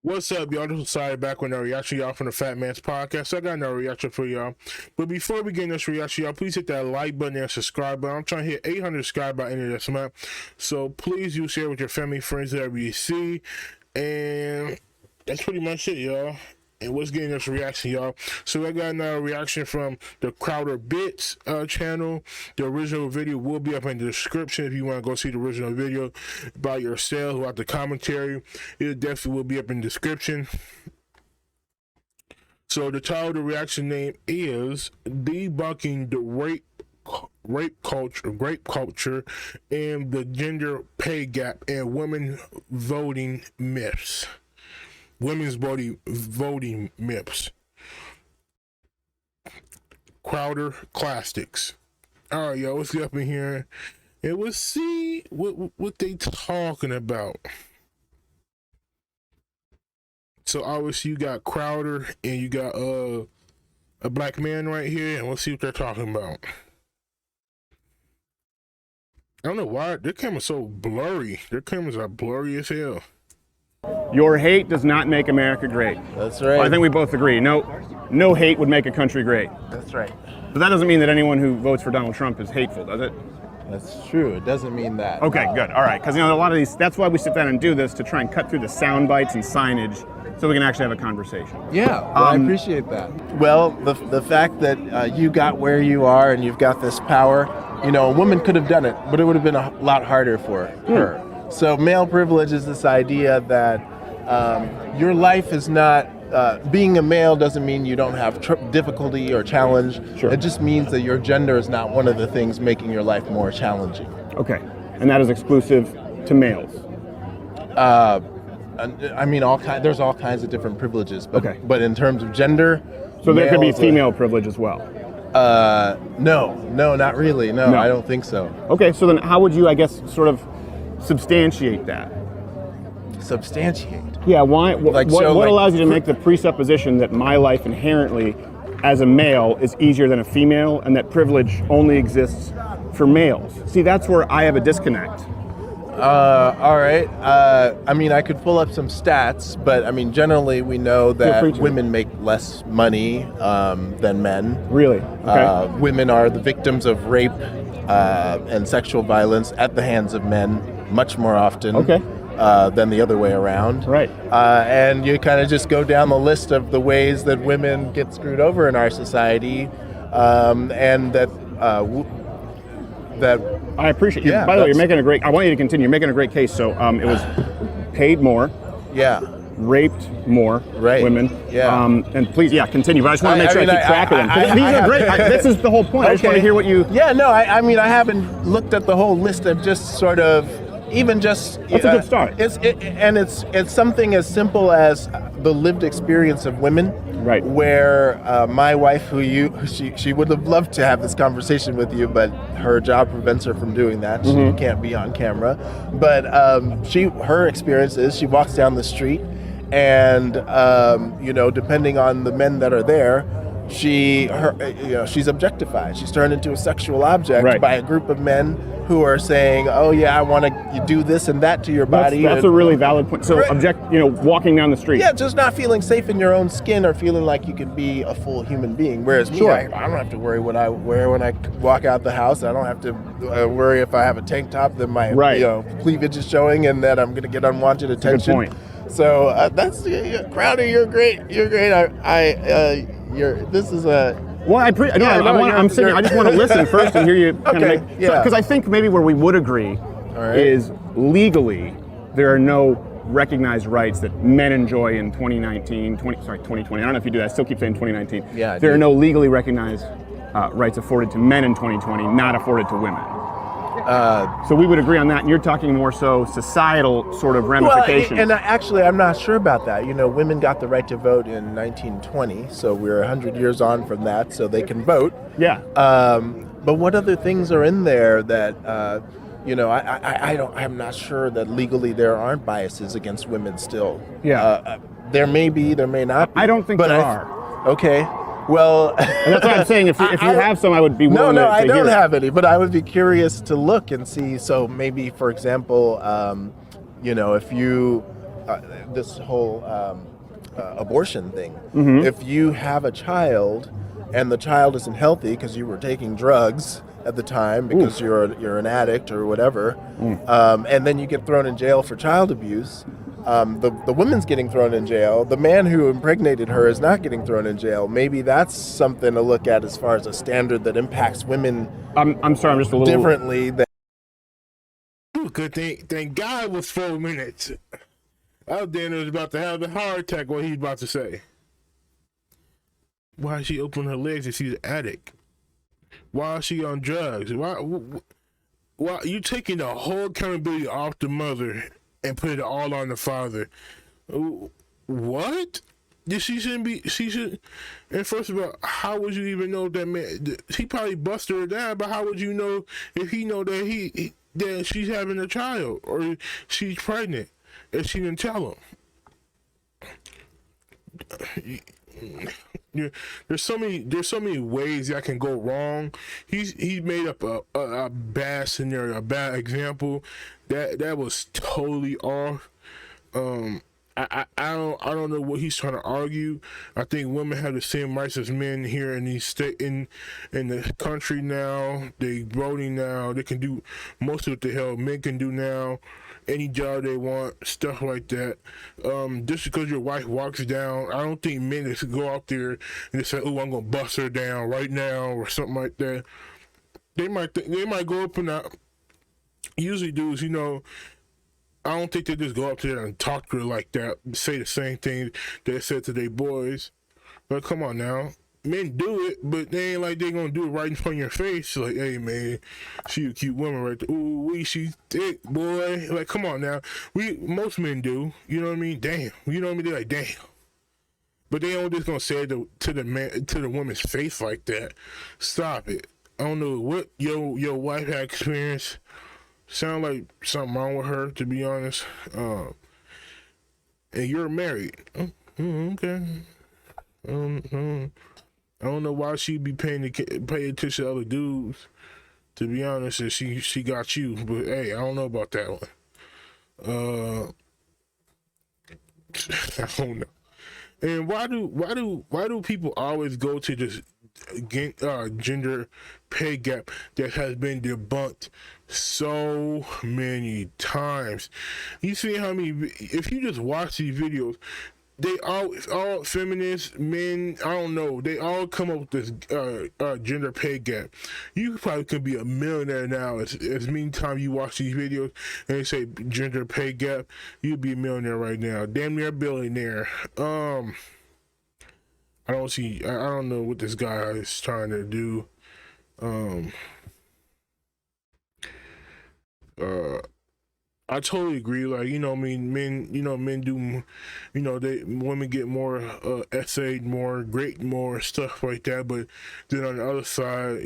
What's up, y'all? This is Sorry back with another reaction, y'all, from the Fat Man's Podcast. So I got another reaction for y'all. But before we get in this reaction, y'all, please hit that like button and subscribe button. I'm trying to hit 800 subscribers by the end of this month. So please do share with your family, friends, whatever you see. And that's pretty much it, y'all. And what's getting this reaction, y'all? So I got another reaction from the Crowder Bits channel. The original video will be up in the description if you want to go see the original video by yourself without the commentary. It definitely will be up in the description. So the title of the reaction name is Debunking the Grape Culture and the Gender Pay Gap and Women Voting Myths. Women's voting myths. Crowder Classics. All right, y'all, let's get up in here and we'll see what they talking about. So obviously you got Crowder and you got a black man right here, and we'll see what they're talking about. I don't know why their camera's so blurry. Their cameras are blurry as hell. Your hate does not make America great. That's right. Well, I think we both agree. No hate would make a country great. That's right. But that doesn't mean that anyone who votes for Donald Trump is hateful, does it? That's true. It doesn't mean that. Okay, good. All right. Because, a lot of these, that's why we sit down and do this, to try and cut through the sound bites and signage so we can actually have a conversation. Yeah, well, I appreciate that. Well, the fact that you got where you are and you've got this power, a woman could have done it, but it would have been a lot harder for her. So male privilege is this idea that your life is not, being a male doesn't mean you don't have difficulty or challenge. Sure. It just means that your gender is not one of the things making your life more challenging. Okay. And that is exclusive to males? I mean, there's all kinds of different privileges, but, okay. But in terms of gender... So there could be female privilege as well? No, not really. No, I don't think so. Okay, so then how would you, I guess, sort of substantiate that? Substantiate? Yeah, why? What allows you to make the presupposition that my life inherently as a male is easier than a female and that privilege only exists for males? See, that's where I have a disconnect. All right. I mean, I could pull up some stats, but I mean, generally we know that women make less money than men. Really? Okay. Women are the victims of rape and sexual violence at the hands of men much more often. Okay. Than the other way around. Right. And you kind of just go down the list of the ways that women get screwed over in our society, and that I appreciate you. Yeah, by the way, you're making a great. I want you to continue. You're making a great case. So it was paid more. Yeah. Raped more women. Yeah. And please, continue. But I just want to make sure I keep track of them. These are great. This is the whole point. Okay. I just want to hear what you. Yeah. No. I mean, I haven't looked at the whole list of just sort of. Even just that's a good start. It's something as simple as the lived experience of women. Right. Where my wife, she would have loved to have this conversation with you, but her job prevents her from doing that. She can't be on camera. But her experience is she walks down the street, and depending on the men that are there, she's objectified. She's turned into a sexual object by a group of men who are saying, "Oh yeah, I want to do this and that to your body." That's a really valid point. So walking down the street. Yeah, just not feeling safe in your own skin or feeling like you can be a full human being. Whereas me, I don't have to worry what I wear when I walk out the house. I don't have to worry if I have a tank top that my cleavage is showing and that I'm going to get unwanted attention. Good point. So that's Crowder. You're great. You're great. This is a. Well, I just want to listen first and hear you kind of make. Because I think maybe where we would agree is legally there are no recognized rights that men enjoy in 2020. I don't know if you do that. I still keep saying 2019. Yeah. There are no legally recognized rights afforded to men in 2020, not afforded to women. So we would agree on that, and you're talking more so societal sort of ramifications. Well, and actually, I'm not sure about that. Women got the right to vote in 1920, so we're 100 years on from that, so they can vote. Yeah. But what other things are in there that, I'm not sure that legally there aren't biases against women still. Yeah. There may be, there may not be. I don't think there are. Okay. Well, and that's what I'm saying. If you have some, I would be willing to hear. No, I don't have any, but I would be curious to look and see. So maybe, for example, if you this whole abortion thing. Mm-hmm. If you have a child and the child isn't healthy because you were taking drugs at the time because you're an addict or whatever, and then you get thrown in jail for child abuse, the woman's getting thrown in jail. The man who impregnated her is not getting thrown in jail. Maybe that's something to look at as far as a standard that impacts women. I'm sorry, I'm just a little differently than. Good thing. Thank God it was 4 minutes. Out there was about to have a heart attack. What he's about to say. Why is she opening her legs if she's an addict? Why is she on drugs? Why you taking the whole accountability off the mother and put it all on the father? What? She should. And first of all, how would you even know that man? He probably busted her down, but how would you know if he know that that she's having a child or she's pregnant and she didn't tell him? There's so many ways that can go wrong. He made up a bad scenario, a bad example. That was totally off. I don't know what he's trying to argue. I think women have the same rights as men here in these in the country now. They voting now. They can do most of what the hell men can do now. Any job they want, stuff like that. Just because your wife walks down, I don't think men just go out there and just say, "Oh, I'm gonna bust her down right now" or something like that. They might go up and out. Usually, dudes, I don't think they just go up there and talk to her like that, say the same thing they said to their boys. But come on now. Men do it, but they ain't like they gonna do it right in front of your face. Like, hey man, she a cute woman right there. Ooh, she thick, boy. Like, come on now. Most men do. You know what I mean? Damn. You know what I mean? They're like, damn. But they ain't just gonna say it to the woman's face like that. Stop it. I don't know what your wife had experienced. Sound like something wrong with her, to be honest. And you're married. Okay. I don't know why she'd be paying attention to other dudes. To be honest, and she got you, but hey, I don't know about that one. I don't know. And why do people always go to this gender pay gap that has been debunked so many times? You see how many? If you just watch these videos, they all feminists, men, I don't know, they all come up with this gender pay gap. You probably could be a millionaire now as meantime you watch these videos and they say gender pay gap, you'd be a millionaire right now. Damn near a billionaire. I don't know what this guy is trying to do. I totally agree. Like, men do, women get more essayed, more great, more stuff like that. But then on the other side,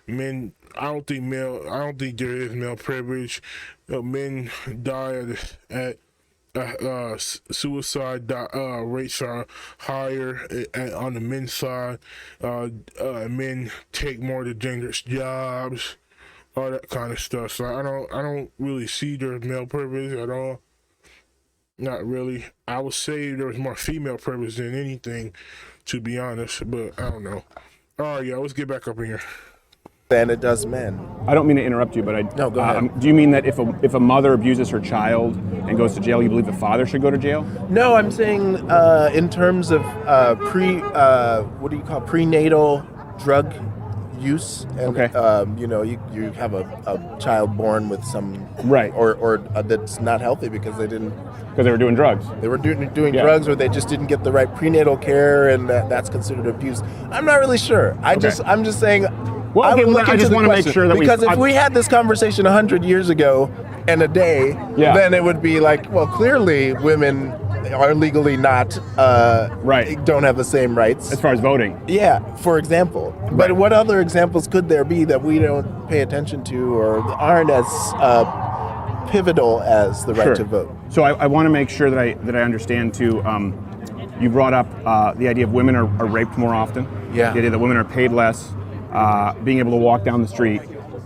men. I don't think there is male privilege. Men die at suicide rates are higher on the men's side. Men take more of the dangerous jobs, all that kind of stuff. So I don't really see there's male privilege at all. Not really. I would say there was more female privilege than anything, to be honest. But I don't know. All right, yeah, let's get back up in here. Than it does men. I don't mean to interrupt you, but No, go ahead. Do you mean that if a mother abuses her child and goes to jail, you believe the father should go to jail? No, I'm saying in terms of prenatal drug use. And, okay. You have a child born with some right or that's not healthy because they were doing drugs. They were doing drugs, or they just didn't get the right prenatal care, and that's considered abuse. I'm not really sure. I'm just saying. Well, I just want to make sure that because if we had this conversation 100 years ago and a day, then it would be like, well, clearly women are legally not don't have the same rights as far as voting. Yeah, for example. But what other examples could there be that we don't pay attention to or aren't as pivotal as the right to vote? So I want to make sure that I understand too. You brought up the idea of women are raped more often. Yeah. The idea that women are paid less. Being able to walk down the street.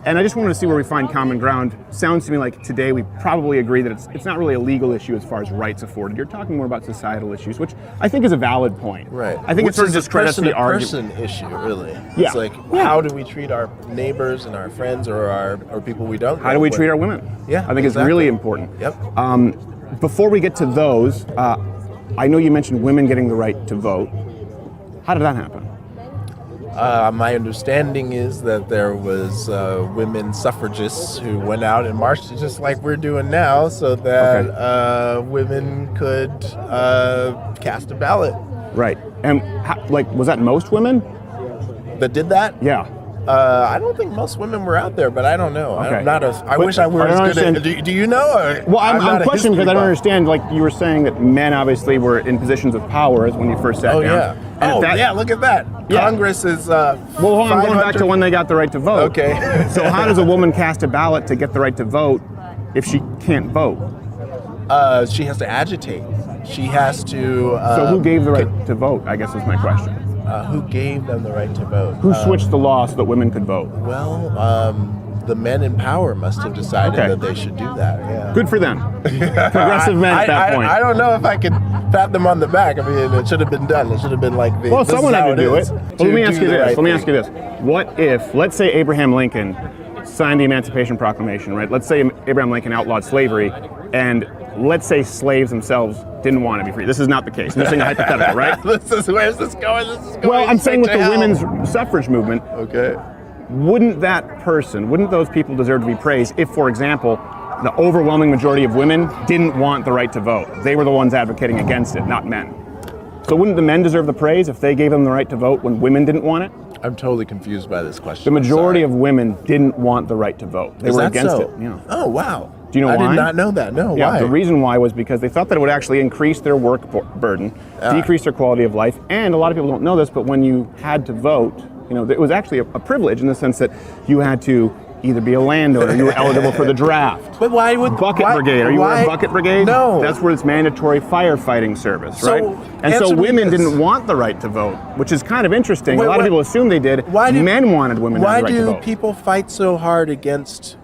And I just wanted to see where we find common ground. Sounds to me like today we probably agree that it's not really a legal issue as far as rights afforded. You're talking more about societal issues, which I think is a valid point. Right. I think it sort of discredits the argument. Person issue, really. Yeah. It's like, how do we treat our neighbors and our friends or people we don't know? How do we treat our women? Yeah, I think it's really important. Yep. Before we get to those, I know you mentioned women getting the right to vote. How did that happen? My understanding is that there was women suffragists who went out and marched just like we're doing now, so that women could cast a ballot. Right. And was that most women that did that? Yeah. I don't think most women were out there, but I don't know. Okay. I wish I were as good at. Do you know? Well, I'm questioning because I don't understand. Like you were saying that men obviously were in positions of power as when you first sat down. Yeah. And look at that. Yeah. Congress is. Well, hold on, going back to when they got the right to vote. Okay. So how does a woman cast a ballot to get the right to vote if she can't vote? She has to agitate. She has to. So who gave the right to vote? I guess is my question. Who gave them the right to vote? Who switched the law so that women could vote? Well, the men in power must have decided that they should do that. Yeah. Good for them. Progressive men at that point. I don't know if I could pat them on the back. I mean, it should have been done. It should have been like the. Well, someone had to do it. Well, let me ask you this. What if, let's say Abraham Lincoln signed the Emancipation Proclamation, right? Let's say Abraham Lincoln outlawed slavery, and let's say slaves themselves didn't want to be free. This is not the case. I'm just saying a hypothetical, right? Where's this going? Well, I'm saying with the women's suffrage movement, wouldn't those people deserve to be praised if, for example, the overwhelming majority of women didn't want the right to vote? They were the ones advocating against it, not men. So wouldn't the men deserve the praise if they gave them the right to vote when women didn't want it? I'm totally confused by this question. The majority of women didn't want the right to vote. They were against it. Yeah. Oh, wow. Do you know why? I did not know that. No, yeah, why? The reason why was because they thought that it would actually increase their work burden, decrease their quality of life, and a lot of people don't know this, but when you had to vote, it was actually a privilege in the sense that you had to either be a landowner, you were eligible for the draft. But why would Bucket Brigade? Are you in a Bucket Brigade? No. That's where it's mandatory firefighting service, right? And so women didn't want the right to vote, which is kind of interesting. A lot of people assume they did. Men wanted women to have the right to vote. Why do people fight so hard against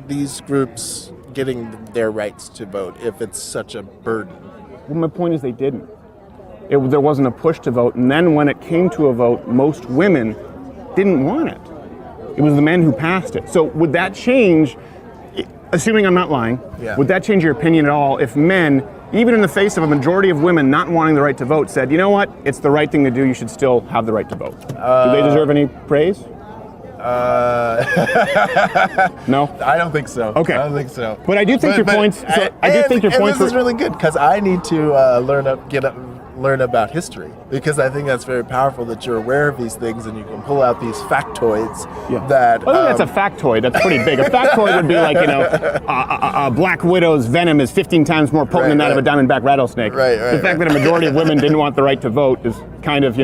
these groups getting their rights to vote if it's such a burden? Well, my point is they didn't. There wasn't a push to vote, and then when it came to a vote, most women didn't want it. It was the men who passed it. So would that change, assuming I'm not lying, would that change your opinion at all if men, even in the face of a majority of women not wanting the right to vote, said, you know what, it's the right thing to do, you should still have the right to vote? Do they deserve any praise? No? I don't think so. Okay. I don't think so. But I do think your points. This is really good because I need to learn about history because I think that's very powerful that you're aware of these things and you can pull out these factoids that. Well, that's a factoid. That's pretty big. A factoid would be like, a black widow's venom is 15 times more potent than that of a diamondback rattlesnake. The fact that a majority of women didn't want the right to vote is kind of,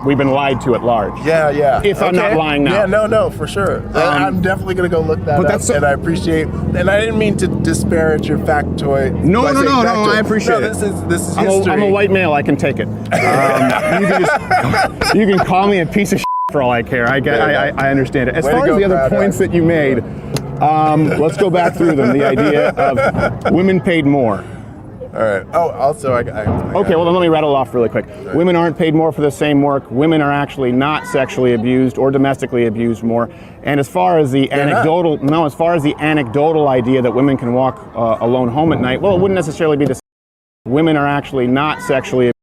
we've been lied to at large. Yeah. If I'm not lying now. Yeah, no, for sure. I'm definitely going to go look that up. And I appreciate, and I didn't mean to disparage your factoid. No, I appreciate it. This is history. I'm a white male, I can take it. You can call me a piece of shit for all I care. I understand it. As far as the other points that you made, let's go back through them. The idea of women paid more. All right. Oh, also, okay, well, then let me rattle off really quick. Right. Women aren't paid more for the same work. Women are actually not sexually abused or domestically abused more. And as far as the anecdotal idea that women can walk alone home at night, well, it wouldn't necessarily be the same. Women are actually not sexually abused.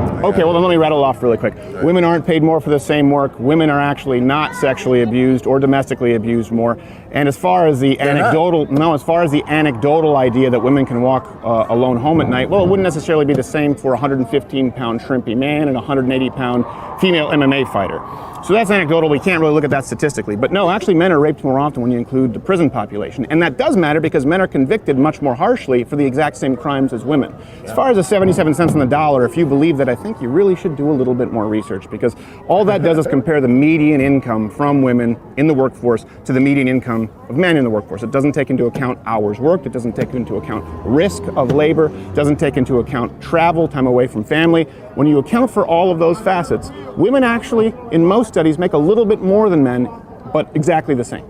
Okay, well then let me rattle off really quick. Right. Women aren't paid more for the same work. Women are actually not sexually abused or domestically abused more. And as far as the anecdotal idea that women can walk alone home at night, well, it wouldn't necessarily be the same for a 115-pound shrimpy man and a 180-pound female MMA fighter. So that's anecdotal. We can't really look at that statistically. But no, actually men are raped more often when you include the prison population. And that does matter because men are convicted much more harshly for the exact same crimes as women. As far as the 77 cents on the dollar, if you believe that, I think you really should do a little bit more research because all that does is compare the median income from women in the workforce to the median income of men in the workforce. It doesn't take into account hours worked. It doesn't take into account risk of labor. It doesn't take into account travel, time away from family. When you account for all of those facets, women actually, in most studies, make a little bit more than men, but exactly the same.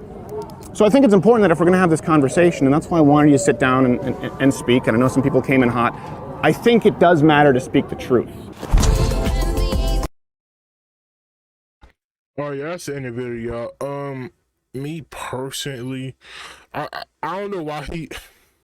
So I think it's important that if we're going to have this conversation, and that's why I wanted you to sit down and speak, and I know some people came in hot, I think it does matter to speak the truth. Oh yeah, that's the end of the video, y'all. Me personally, I don't know why